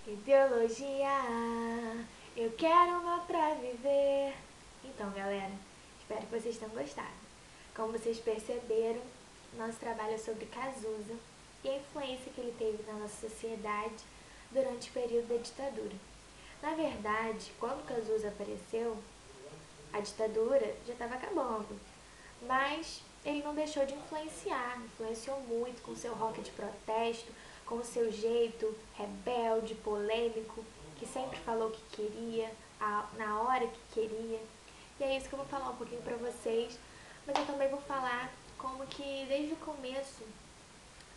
Ideologia, eu quero uma pra viver. Então, galera, espero que vocês tenham gostado. Como vocês perceberam, nosso trabalho é sobre Cazuza e a influência que ele teve na nossa sociedade durante o período da ditadura. Na verdade, quando Cazuza apareceu, a ditadura já estava acabando, mas ele não deixou de influenciou muito com seu rock de protesto, com o seu jeito rebelde, polêmico, que sempre falou o que queria, na hora que queria. E é isso que eu vou falar um pouquinho pra vocês, mas eu também vou falar como que desde o começo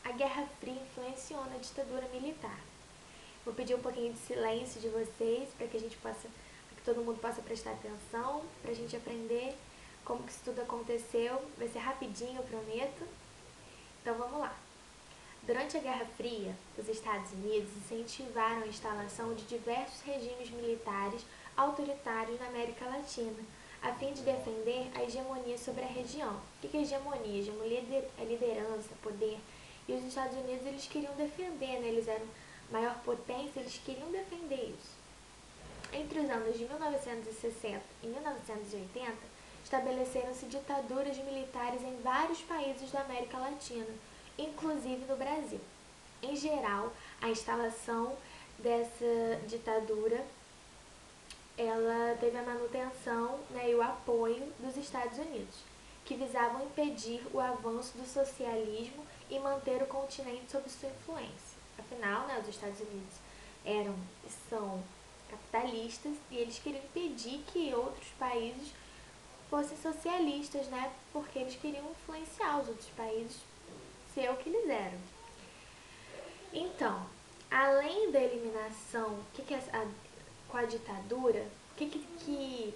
a Guerra Fria influenciou na ditadura militar. Vou pedir um pouquinho de silêncio de vocês para que a gente possa, para que todo mundo possa prestar atenção, para a gente aprender como que isso tudo aconteceu. Vai ser rapidinho, eu prometo. Então vamos lá. Durante a Guerra Fria, os Estados Unidos incentivaram a instalação de diversos regimes militares autoritários na América Latina, a fim de defender a hegemonia sobre a região. O que é hegemonia? Hegemonia é liderança, poder. E os Estados Unidos eles queriam defender, né? Eles eram maior potência, eles queriam defender isso. Entre os anos de 1960 e 1980, estabeleceram-se ditaduras militares em vários países da América Latina, inclusive no Brasil. Em geral, a instalação dessa ditadura ela teve a manutenção, né, e o apoio dos Estados Unidos, que visavam impedir o avanço do socialismo e manter o continente sob sua influência. Afinal, né, os Estados Unidos são capitalistas e eles queriam impedir que outros países fossem socialistas, né, porque eles queriam influenciar os outros países ser o que eles eram. Então, além da eliminação, com a ditadura, o que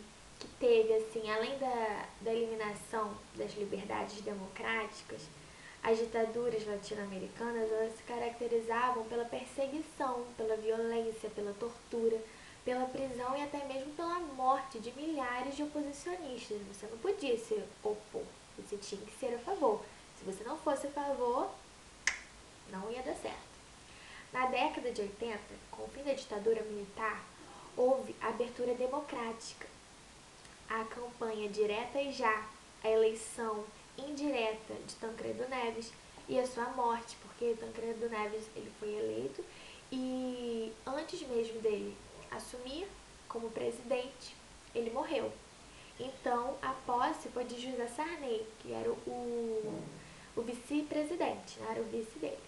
teve, assim, além da eliminação das liberdades democráticas, as ditaduras latino-americanas elas se caracterizavam pela perseguição, pela violência, pela tortura, pela prisão e até mesmo pela morte de milhares de oposicionistas. Você não podia se opor, você tinha que ser a favor. Se você não fosse a favor, não ia dar certo. Na década de 80, com o fim da ditadura militar, houve abertura democrática. A campanha Direta e Já, a eleição indireta de Tancredo Neves e a sua morte, porque Tancredo Neves ele foi eleito e antes mesmo dele assumir como presidente, ele morreu. Então, a posse foi de José Sarney, que era o vice-presidente, era o vice dele.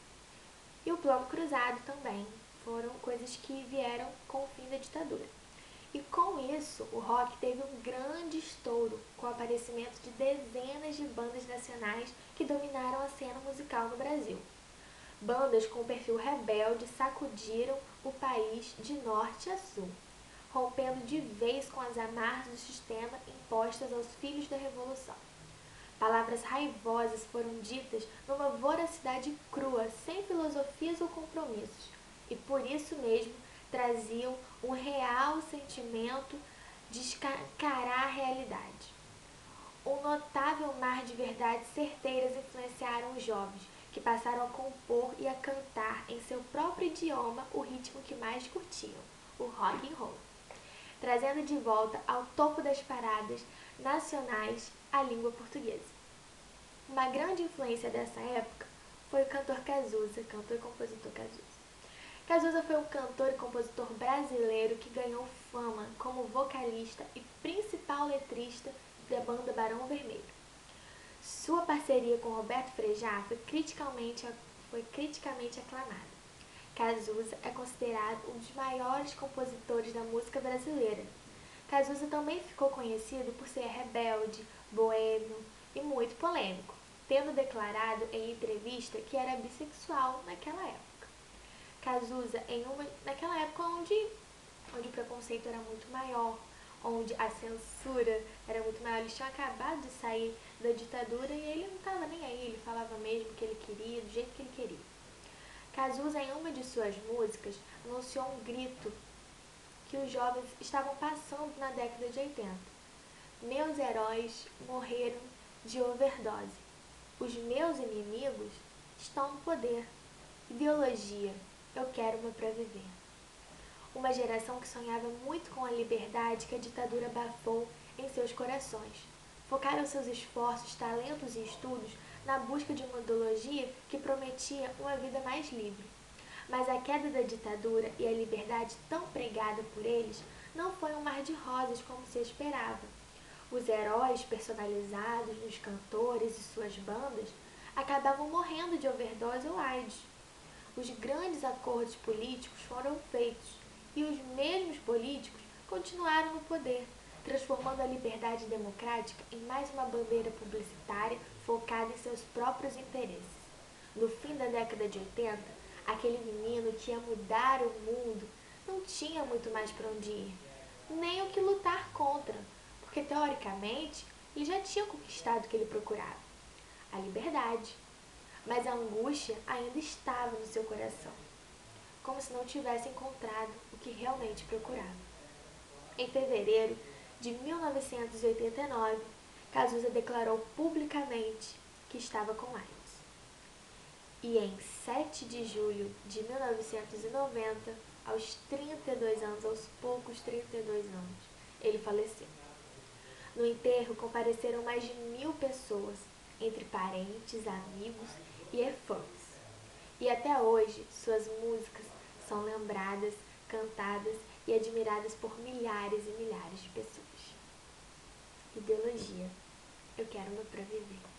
E o Plano Cruzado também foram coisas que vieram com o fim da ditadura. E com isso, o rock teve um grande estouro com o aparecimento de dezenas de bandas nacionais que dominaram a cena musical no Brasil. Bandas com perfil rebelde sacudiram o país de norte a sul, rompendo de vez com as amarras do sistema impostas aos filhos da Revolução. Palavras raivosas foram ditas numa voracidade crua, sem filosofias ou compromissos, e por isso mesmo traziam um real sentimento de escancarar a realidade. Um notável mar de verdades certeiras influenciaram os jovens, que passaram a compor e a cantar em seu próprio idioma o ritmo que mais curtiam, o rock and roll, trazendo de volta ao topo das paradas nacionais a língua portuguesa. Uma grande influência dessa época foi o cantor Cazuza, cantor e compositor Cazuza. Cazuza foi um cantor e compositor brasileiro que ganhou fama como vocalista e principal letrista da banda Barão Vermelho. Sua parceria com Roberto Frejá foi criticamente aclamada. Cazuza é considerado um dos maiores compositores da música brasileira. Cazuza também ficou conhecido por ser rebelde, boêmio e muito polêmico, tendo declarado em entrevista que era bissexual naquela época. Cazuza, naquela época onde o preconceito era muito maior, onde a censura era muito maior, eles tinham acabado de sair da ditadura e ele não estava nem aí, ele falava mesmo o que ele queria, do jeito que ele queria. Cazuza, em uma de suas músicas, anunciou um grito que os jovens estavam passando na década de 80. Meus heróis morreram de overdose. Os meus inimigos estão no poder. Ideologia, eu quero uma pra viver. Uma geração que sonhava muito com a liberdade que a ditadura abafou em seus corações. Focaram seus esforços, talentos e estudos na busca de uma ideologia que prometia uma vida mais livre. Mas a queda da ditadura e a liberdade tão pregada por eles não foi um mar de rosas como se esperava. Os heróis personalizados nos cantores e suas bandas acabavam morrendo de overdose ou AIDS. Os grandes acordos políticos foram feitos e os mesmos políticos continuaram no poder, transformando a liberdade democrática em mais uma bandeira publicitária focada em seus próprios interesses. No fim da década de 80, aquele menino que ia mudar o mundo não tinha muito mais para onde ir, nem o que lutar contra, porque teoricamente ele já tinha conquistado o que ele procurava, a liberdade. Mas a angústia ainda estava no seu coração, como se não tivesse encontrado o que realmente procurava. Em fevereiro de 1989, Cazuza declarou publicamente que estava com AIDS. E em 7 de julho de 1990, aos 32 anos, aos poucos 32 anos, ele faleceu. No enterro compareceram mais de 1.000 pessoas, entre parentes, amigos e fãs. E até hoje, suas músicas são lembradas, cantadas e admiradas por milhares e milhares de pessoas. Ideologia. Eu quero uma pra viver.